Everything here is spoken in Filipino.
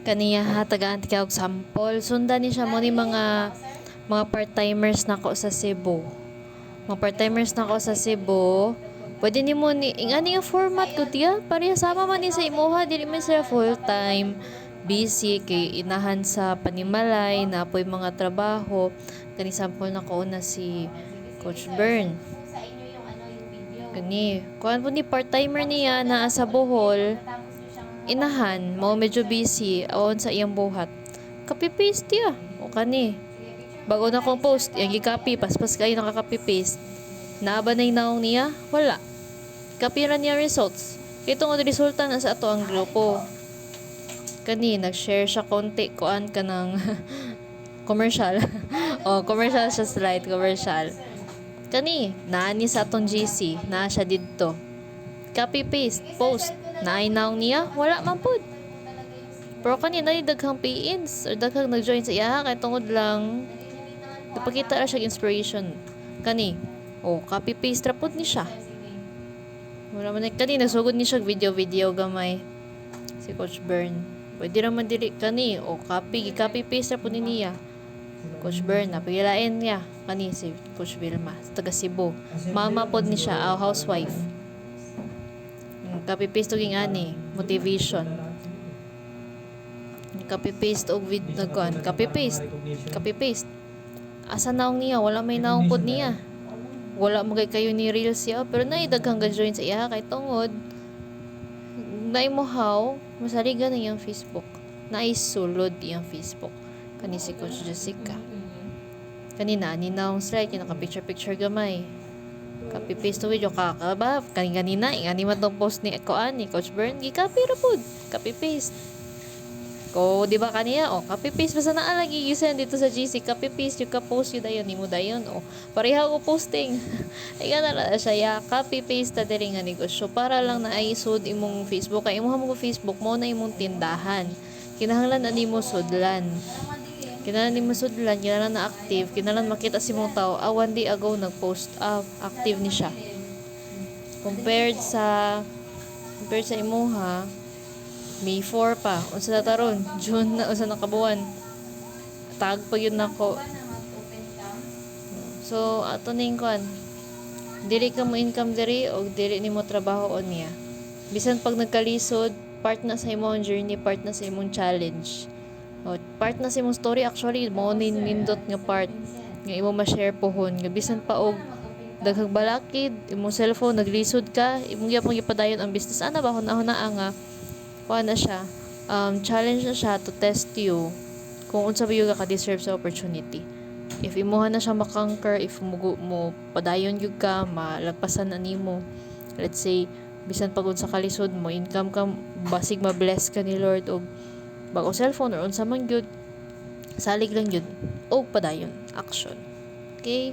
Kaniya ha, tagaan ti og sample. Sundan ni siya mo ni mga part-timers nako sa Cebu. Mga part-timers nako sa Cebu. Pwede ni mo ni ingani nga format ko tiya. Pareha sama man ni sa imuha, dili man siya full-time busy kay inahan sa panimalay na apoy mga trabaho. Kani sample nako na si Coach Bern. Kani, kuan po ni part-timer niya na sa Bohol. Inahan mo medyo busy aon sa iyang buhat. Copy-paste ya. O kani. Bago na kong post, yung i-copy, paspas kayo nakaka-copy-paste. Naaba na yung naong niya? Wala. Copy ra niya results. Itong resulta na sa ato ang grupo. Kani, nag-share siya konti, kuan ka ng commercial. O, commercial siya slide, commercial. Kani, naani sa atong GC, naa siya dito. Copy-paste, post. Naay naong niya, wala man pod. Pero kanina ni daghang pay-ins or daghang nag-join sa iya kay tungod lang napakita ra siya inspiration. Kani, copy paste ra pod ni siya. Wala man kani nagsugod ni siya video gamay. Si Coach Bern. Pwede ra man dili kani copy paste ra pod ni niya. Coach Bern napigilain niya kani si Coach Vilma taga Cebu. Mama pod ni siya, housewife. Copy paste og ani motivation. Copy paste og video nagkuan. Copy paste. Asa naong niya, wala may naong pod niya. Wala mo kayo ni reels siya, pero naidaghang ga-join sa iya kay tungod nay mo how masaligan na iyang Facebook. Naisulod iyang Facebook. Kani si Coach Jessica. Kanina ani naong slide yung naka-picture gamay. Copy paste video kakaba kanina ingani man tong post ni Coach Bern gi-copy ra pod copy paste ko di ba kaniya copy paste basta naa lagi gisan dito sa GC copy paste yung ka-post yun dayon nimo dayon pareha ko posting ay kana na siya ya copy paste ta diri nga negosyo para lang na ay sud imong Facebook kay imong mo Facebook mo na imong tindahan kinahanglan ani mo sudlan kinahanglan ni masudlan, kinahanglan na active, kinahanglan makita si mong tao, one day ago nag-post active ni siya. Compared sa imuha, May 4 pa, unsa na taron, June na, unsa na kabuan. Tag pa yun nako. So, ato ning kuan. Dili ka mo income diri o dili nimo trabaho on niya. Bisan pag nagkalisod, part na sa imong journey, part na sa imong challenge. Part na sa imong story actually mo nindot nga part nga imo ma-share pohon nga bisan pa og daghang balakid imong cellphone naglisod ka imong gyapon gipadayon ang business ana ba hunahuna nga kuha na siya challenge na siya to test you kung unsa ba yung ka deserve sa opportunity if imuha na siya makonquer if mo padayon gyud ka malagpasan na nimo let's say bisan pagod sa kalisod mo income ka basig ma-bless ka ni Lord og bago cellphone or unsa man gyud salig lang gyud og padayon action okay